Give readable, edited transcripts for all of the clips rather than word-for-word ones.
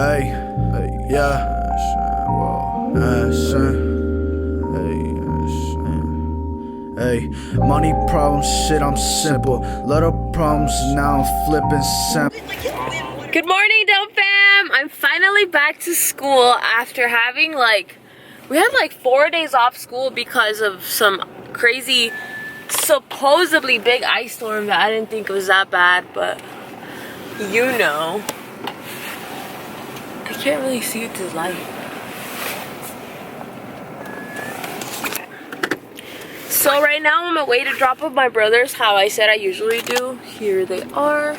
Hey, yeah. Hey, money problems, shit, I'm simple. Little problems, now I'm flipping simple. Good morning, Dope Fam! I'm finally back to school after having we had 4 days off school because of some crazy, supposedly big ice storm that I didn't think was that bad, but you know. I can't really see with this light. So right now I'm on my way to drop off my brothers, how I said I usually do. Here they are.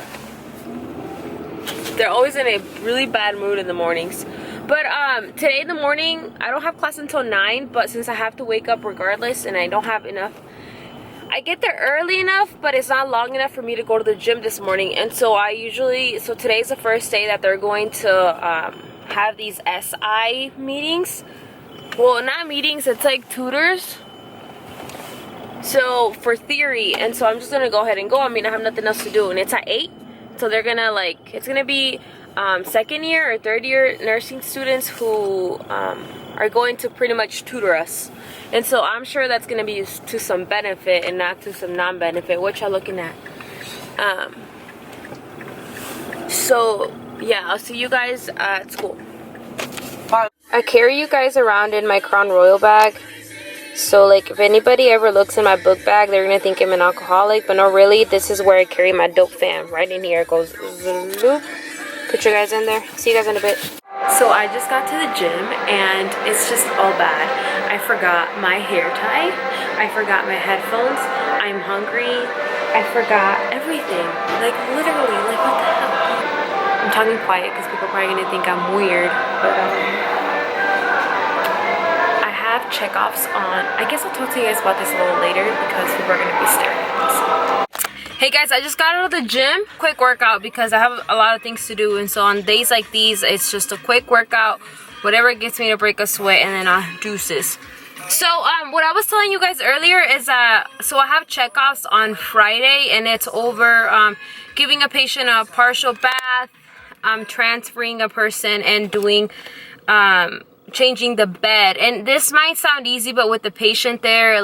They're always in a really bad mood in the mornings. But today in the morning, I don't have class until 9, but since I have to wake up regardless and I don't have enough, I get there early enough, but it's not long enough for me to go to the gym this morning. And so so today's the first day that they're going to have these SI meetings. Well, not meetings, it's like tutors. So for theory, and so I'm just gonna go ahead and go. I mean, I have nothing else to do, and it's at 8. So they're gonna it's gonna be second year or third year nursing students who are going to pretty much tutor us. And so I'm sure that's gonna be to some benefit and not to some non-benefit. What y'all looking at? So yeah, I'll see you guys at school. I carry you guys around in my Crown Royal bag. So if anybody ever looks in my book bag, they're gonna think I'm an alcoholic, but no, really, this is where I carry my dope fam. Right in here. It goes zoop. Put your guys in there. See you guys in a bit. So I just got to the gym and it's just all bad. I forgot my hair tie. I forgot my headphones. I'm hungry. I forgot everything. Literally, what the hell? I'm talking quiet because people are probably gonna think I'm weird, but have checkoffs on. I guess I'll talk to you guys about this a little later because people are gonna be staring at us. Hey guys, I just got out of the gym. Quick workout because I have a lot of things to do, and so on days like these, it's just a quick workout, whatever gets me to break a sweat, and then I deuces. So what I was telling you guys earlier is so I have checkoffs on Friday, and it's over giving a patient a partial bath, transferring a person, and doing changing the bed. And this might sound easy, but with the patient there,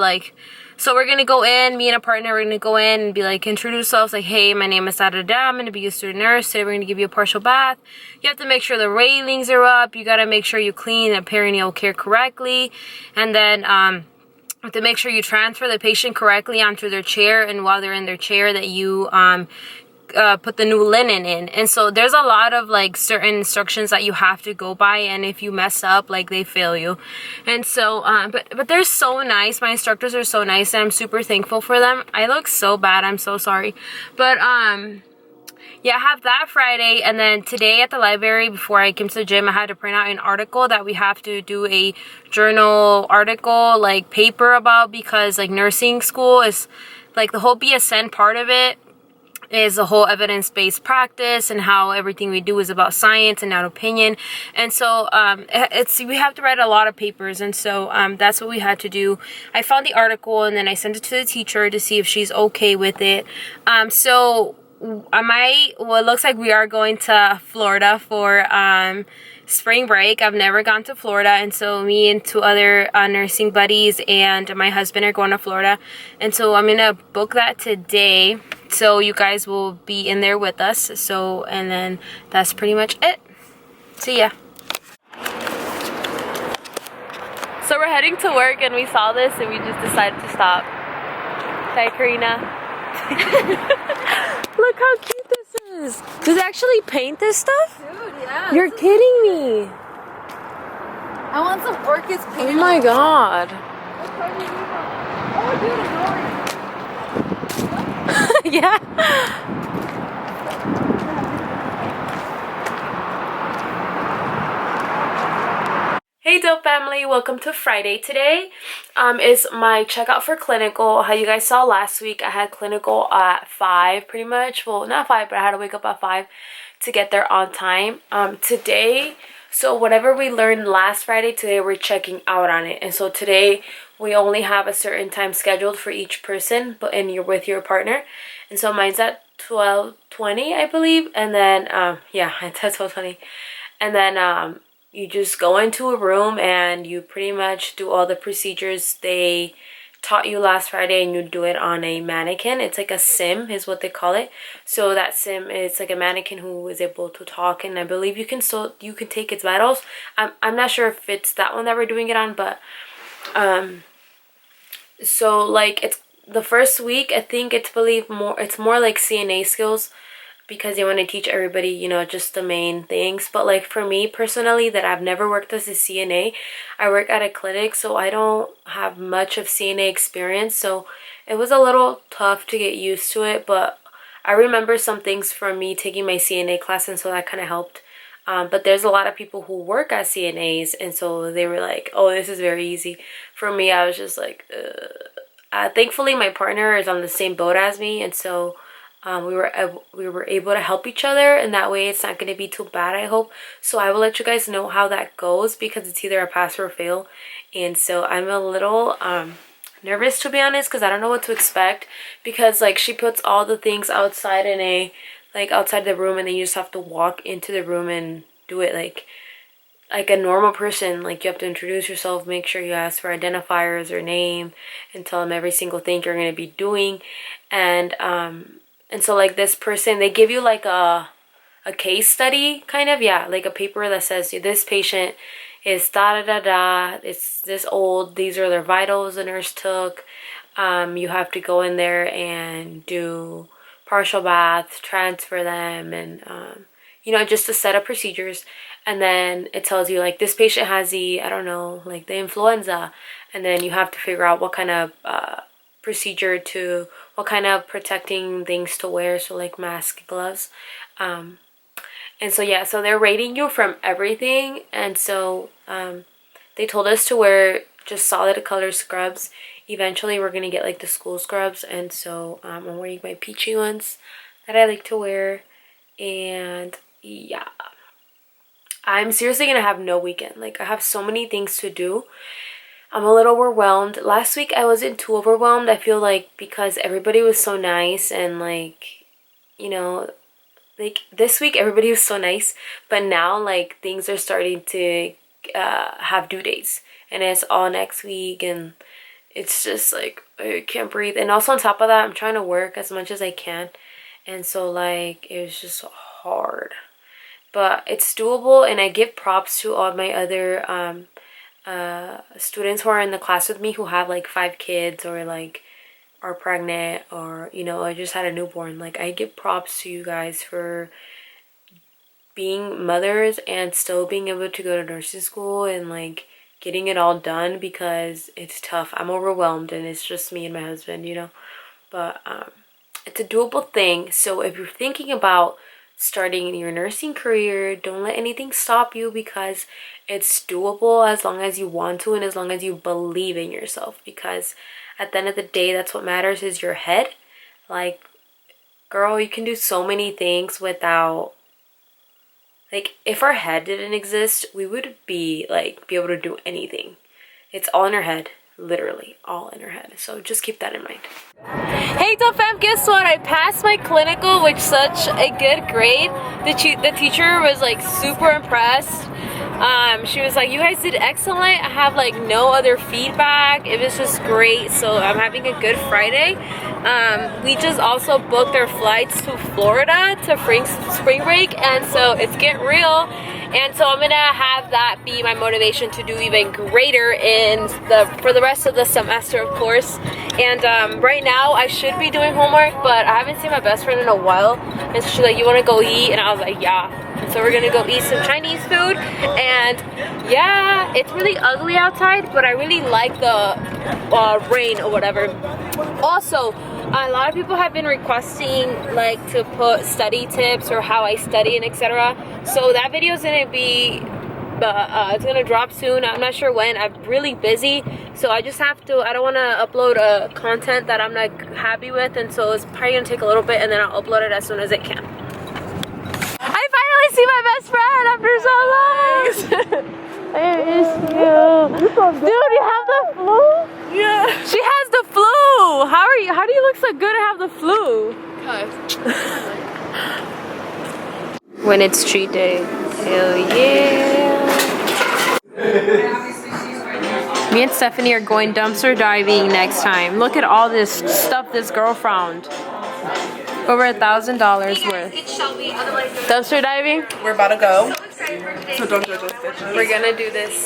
so we're gonna go in, me and a partner, we're gonna go in and be introduce ourselves, hey, my name is da-da-da, I'm gonna be your student nurse. Today we're gonna give you a partial bath. You have to make sure the railings are up, you gotta make sure you clean the perineal care correctly, and then you have to make sure you transfer the patient correctly onto their chair, and while they're in their chair that you put the new linen in. And so there's a lot of certain instructions that you have to go by, and if you mess up, they fail you. And so but they're so nice. My instructors are so nice, and I'm super thankful for them. I look so bad, I'm so sorry. But yeah, I have that Friday, and then today at the library, before I came to the gym, I had to print out an article that we have to do a journal article, paper about, because nursing school is the whole BSN part of it is the whole evidence-based practice, and how everything we do is about science and not opinion. And so we have to write a lot of papers, and so that's what we had to do. I found the article, and then I sent it to the teacher to see if she's okay with it. So it looks like we are going to Florida for spring break. I've never gone to Florida, and so me and 2 other nursing buddies and my husband are going to Florida, and so I'm gonna book that today, so you guys will be in there with us. So, and then that's pretty much it. See ya. So we're heading to work, and we saw this and we just decided to stop. Hi, Karina. Look how cute this is. Did they actually paint this stuff? Dude, yeah. You're kidding me. I want some orchids painted. Oh my god. Oh, dude, ignore it. Yeah. Hey Dope family, welcome to Friday. Today is my checkout for clinical. How you guys saw last week, I had clinical at 5 pretty much. Well, not 5, but I had to wake up at 5 to get there on time. Today, so whatever we learned last Friday, today we're checking out on it. And so today we only have a certain time scheduled for each person, and you're with your partner. And so mine's at 12:20, I believe. And then yeah, it's at 12:20. and then you just go into a room and you pretty much do all the procedures they taught you last Friday, and you do it on a mannequin. It's like a sim is what they call it. So that sim is like a mannequin who is able to talk, and I believe you can take its vitals. I'm not sure if it's that one that we're doing it on, but so like it's the first week. I think it's more like CNA skills, because they want to teach everybody, you know, just the main things. But like for me personally, that I've never worked as a CNA, I work at a clinic, so I don't have much of CNA experience, so it was a little tough to get used to it. But I remember some things from me taking my CNA class, and so that kind of helped. But there's a lot of people who work as CNAs, and so they were like, oh, this is very easy. For me, I was just like, thankfully my partner is on the same boat as me, and so we were able to help each other, and that way it's not going to be too bad, I hope. So I will let you guys know how that goes, because it's either a pass or a fail. And so I'm a little nervous, to be honest, because I don't know what to expect, because like she puts all the things outside in outside the room, and then you just have to walk into the room and do it like a normal person. Like you have to introduce yourself, make sure you ask for identifiers or name, and tell them every single thing you're going to be doing. And so like this person, they give you like a case study kind of, yeah, like a paper that says this patient is da da da da, it's this old, these are their vitals the nurse took. You have to go in there and do partial baths, transfer them, and you know, just a set of procedures. And then it tells you like this patient has the, I don't know, like the influenza, and then you have to figure out what kind of what kind of protecting things to wear, so like mask, gloves, and so yeah, so they're rating you from everything. And so they told us to wear just solid color scrubs. Eventually we're gonna get like the school scrubs, and so I'm wearing my peachy ones that I like to wear. And yeah, I'm seriously gonna have no weekend. Like I have so many things to do. I'm a little overwhelmed. Last week I wasn't too overwhelmed, I feel like, because everybody was so nice, and like, you know, like this week everybody was so nice, but now like things are starting to have due dates, and it's all next week, and it's just like I can't breathe. And also on top of that, I'm trying to work as much as I can, and so like it was just hard, but it's doable. And I give props to all my other students who are in the class with me who have like 5 kids, or like are pregnant, or you know, I just had a newborn. Like I give props to you guys for being mothers and still being able to go to nursing school and like getting it all done, because it's tough. I'm overwhelmed, and it's just me and my husband, you know, but it's a doable thing. So if you're thinking about starting your nursing career, don't let anything stop you, because it's doable as long as you want to, and as long as you believe in yourself. Because at the end of the day, that's what matters, is your head. Like, girl, you can do so many things without, like, if our head didn't exist, we would be able to do anything. It's all in our head, literally all in our head. So just keep that in mind. Hey Dope Fam, guess what? I passed my clinical with such a good grade. The teacher was like super impressed. She was like, you guys did excellent. I have like no other feedback. It was just great. So I'm having a good Friday. We just also booked our flights to Florida to spring break, and so it's getting real. And so I'm gonna have that be my motivation to do even greater for the rest of the semester, of course. And right now I should be doing homework, but I haven't seen my best friend in a while, and so she's like, you want to go eat? And I was like, yeah. And so we're gonna go eat some Chinese food. And yeah, it's really ugly outside, but I really like the rain or whatever. Also, a lot of people have been requesting like to put study tips or how I study and etc. So that video is gonna be it's gonna drop soon. I'm not sure when. I'm really busy, so I just have to, I don't want to upload content that I'm not happy with, and so it's probably gonna take a little bit, and then I'll upload it as soon as I can. I finally see my best friend after so long. I miss you. Dude, you have the flu? Yeah. She has the flu. How do you look so good and have the flu? when it's treat day. Hell yeah. Me and Stephanie are going dumpster diving next time. Look at all this stuff this girl found. Over $1,000 worth. Dumpster diving? We're about to go. So don't judge us, bitch. We're gonna do this.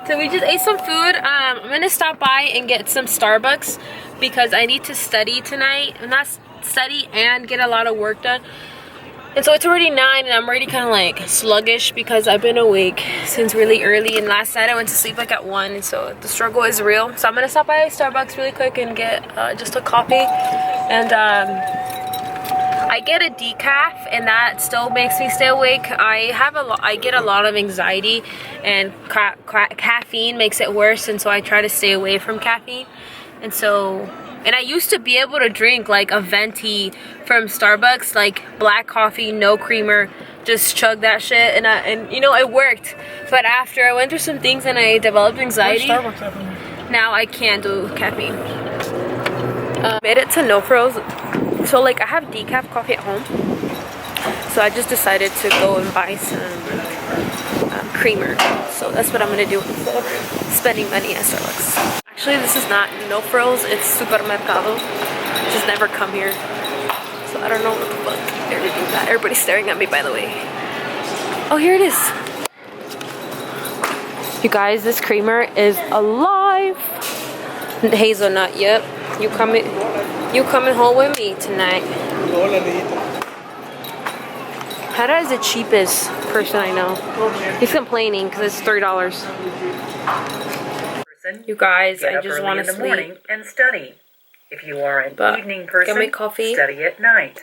So we just ate some food. I'm gonna stop by and get some Starbucks because I need to study tonight. Not study and get a lot of work done. And so it's already 9 and I'm already kind of like sluggish because I've been awake since really early, and last night I went to sleep like at 1, and so the struggle is real. So I'm gonna stop by Starbucks really quick and get just a coffee, and I get a decaf, and that still makes me stay awake. I get a lot of anxiety, and caffeine makes it worse, and so I try to stay away from caffeine. And I used to be able to drink like a venti from Starbucks, like black coffee, no creamer, just chug that shit, and you know, it worked. But after I went through some things and I developed anxiety, now I can't do caffeine. Made it to no frills. So like I have decaf coffee at home, so I just decided to go and buy some creamer. So that's what I'm gonna do instead of spending money at Starbucks. Actually, this is not no frills, it's supermercado. Just never come here, so I don't know what the fuck everybody's staring at me, by the way. Oh, here it is. You guys, this creamer is alive. Hazelnut, yep. You coming home with me tonight. Hera is the cheapest person I know. He's complaining because it's $3. You guys, I just want to sleep. Morning and study. If you are an evening person, get my coffee. Study at night.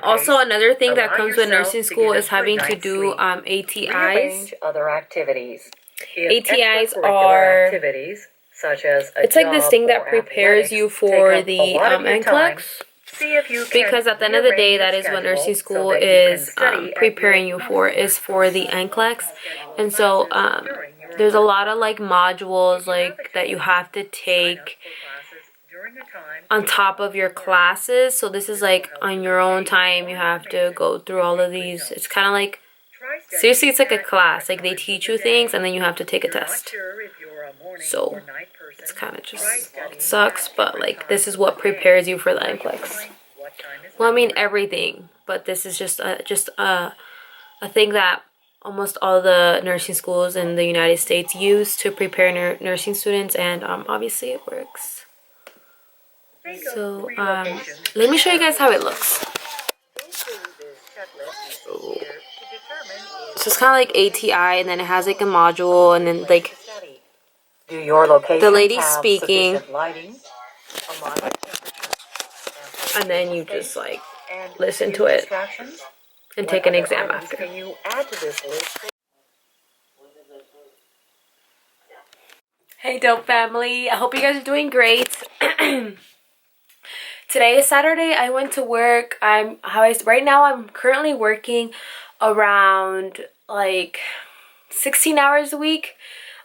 Also, another thing that comes with nursing school is having to do ATIs. Other activities. ATIs are activities such as it's like this thing that prepares you for the NCLEX. Because at the end of the day, that is what nursing school is preparing you for, is for the NCLEX. And so there's a lot of like modules like that you have to take on top of your classes. So this is like on your own time, you have to go through all of these. It's kind of like, seriously, it's like a class. Like they teach you things and then you have to take a test. So it's kind of just, it sucks, but like this is what prepares you for the NCLEX. Well, I mean everything, but this is just a thing that almost all the nursing schools in the United States use to prepare nursing students, and obviously it works. So let me show you guys how it looks. So it's kind of like ATI, and then it has like a module, and then like the lady speaking, and then you just like listen to it and take an exam after. Hey dope family, I hope you guys are doing great. Today is Saturday. I went to work. Right now I'm currently working around like 16 hours a week.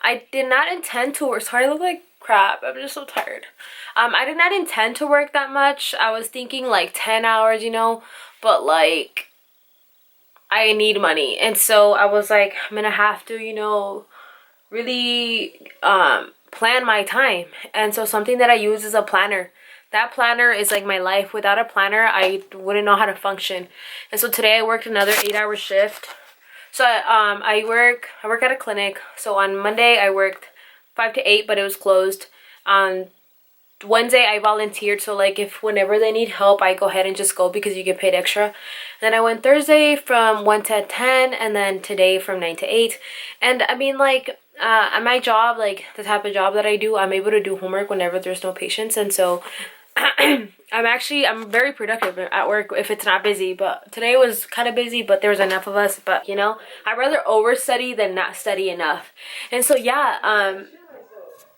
I did not intend to work. Sorry, I look like crap. I'm just so tired. I did not intend to work that much. I was thinking like 10 hours, you know, but like I need money, and so I was like, I'm gonna have to, you know, really plan my time. And so something that I use is a planner. That planner is like my life. Without a planner, I wouldn't know how to function. And so today I worked another 8-hour shift. So I work at a clinic. So on Monday I worked 5 to 8, but it was closed. On Wednesday I volunteered, so like if whenever they need help, I go ahead and just go because you get paid extra. Then I went Thursday from 1 to 10, and then today from 9 to 8. And I mean, like at my job, like the type of job that I do, I'm able to do homework whenever there's no patients, and so I'm very productive at work if it's not busy. But today was kind of busy, but there was enough of us. But you know, I'd rather overstudy than not study enough. And so yeah,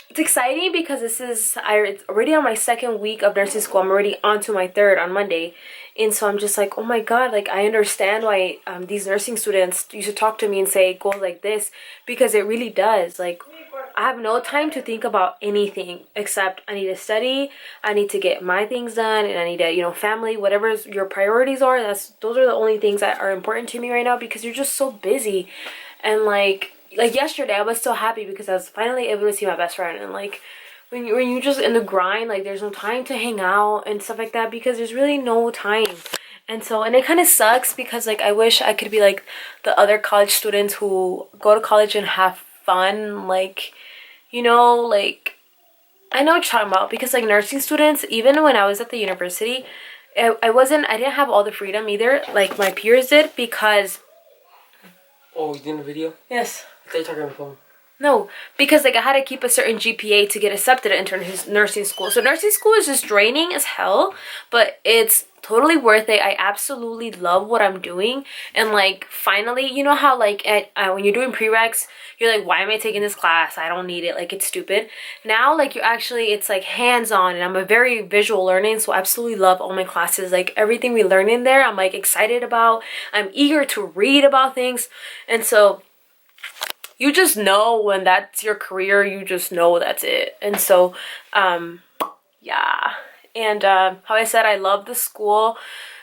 it's exciting because it's already on my 2nd week of nursing school. I'm already on to my 3rd on Monday. And so I'm just like, oh my god, like I understand why these nursing students used to talk to me and say go like this, because it really does. Like I have no time to think about anything except I need to study, I need to get my things done, and I need to, you know, family, whatever your priorities are, those are the only things that are important to me right now, because you're just so busy. And like yesterday I was so happy because I was finally able to see my best friend. And like when you just in the grind, like there's no time to hang out and stuff like that, because there's really no time. And so, and it kind of sucks because like I wish I could be like the other college students who go to college and have fun, like, you know, like, I know what you're talking about, because like nursing students, even when I was at the university, I didn't have all the freedom either like my peers did, because Oh, you doing a video? yes, I thought you were talking on the phone. no, because like I had to keep a certain GPA to get accepted into nursing school. So nursing school is just draining as hell, but it's totally worth it. I absolutely love what I'm doing. And like finally, you know how like when you're doing prereqs, you're like, why am I taking this class? I don't need it, like it's stupid. Now like you actually, it's like hands-on, and I'm a very visual learning, so I absolutely love all my classes. Like everything we learn in there, I'm like excited about. I'm eager to read about things. And so you just know when that's your career, you just know that's it. And so yeah. And how I said, I love the school.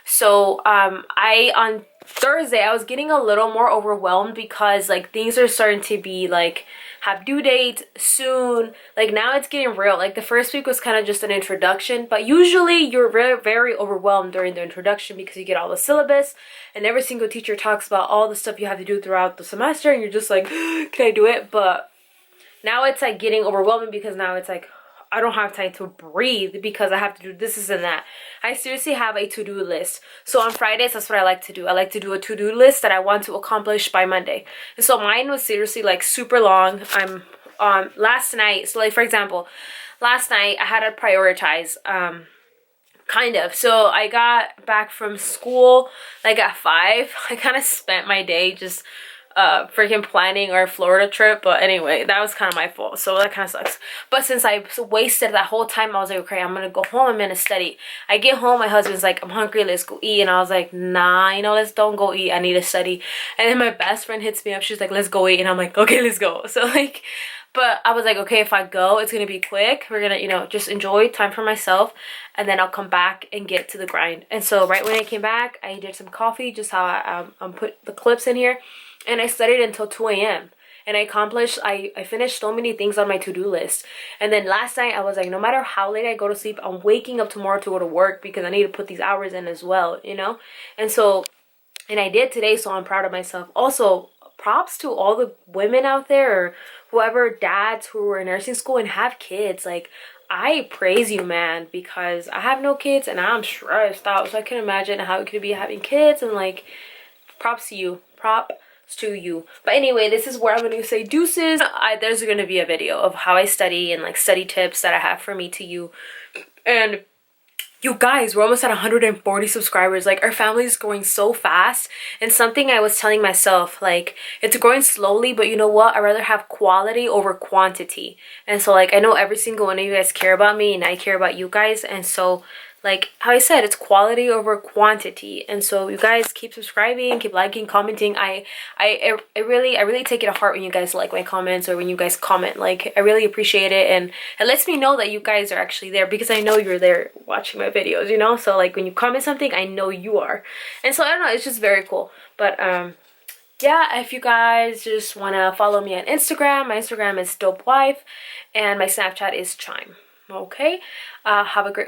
So on Thursday I was getting a little more overwhelmed, because like things are starting to be like have due dates soon. Like now it's getting real. Like the first week was kind of just an introduction, but usually you're very, very overwhelmed during the introduction, because you get all the syllabus and every single teacher talks about all the stuff you have to do throughout the semester, and you're just like, can I do it? But now it's like getting overwhelming, because now it's like I don't have time to breathe, because I have to do this and that. I seriously have a to-do list. So on Fridays, that's what I like to do. I like to do a to-do list that I want to accomplish by Monday. And so mine was seriously like super long. I'm last night, so like for example, last night I had to prioritize kind of. So I got back from school like at 5. I kind of spent my day just freaking planning our Florida trip, but anyway, that was kind of my fault, so that kind of sucks. But since I wasted that whole time, I was like, okay, I'm gonna go home, I'm gonna study. I get home, my husband's like, I'm hungry, let's go eat. And I was like, nah, you know, let's don't go eat, I need to study. And then my best friend hits me up, she's like, let's go eat. And I'm like, okay, let's go. So like, but I was like, okay, if I go, it's gonna be quick, we're gonna, you know, just enjoy time for myself, and then I'll come back and get to the grind. And so right when I came back, I did some coffee, just how I put the clips in here, and I studied until 2 a.m. and I finished so many things on my to-do list. And then last night I was like, no matter how late I go to sleep, I'm waking up tomorrow to go to work, because I need to put these hours in as well, you know. And so, and I did today, so I'm proud of myself. Also, props to all the women out there, or whoever, dads who are in nursing school and have kids. Like, I praise you, man, because I have no kids and I'm stressed out, so I can imagine how it could be having kids. And like, props to you, props to you. But anyway, this is where I'm gonna say deuces. There's gonna be a video of how I study and like study tips that I have for me to you. And you guys, we're almost at 140 subscribers. Like, our family is growing so fast. And something I was telling myself, like, it's growing slowly, but you know what? I'd rather have quality over quantity. And so, like, I know every single one of you guys care about me, and I care about you guys. And so, like how I said, it's quality over quantity. And so you guys keep subscribing, keep liking, commenting. I really take it to heart when you guys like my comments, or when you guys comment. Like, I really appreciate it, and it lets me know that you guys are actually there, because I know you're there watching my videos, you know. So like when you comment something, I know you are. And so I don't know, it's just very cool. But yeah, if you guys just want to follow me on Instagram, my Instagram is dopewife, and my Snapchat is chime. Okay, have a great week.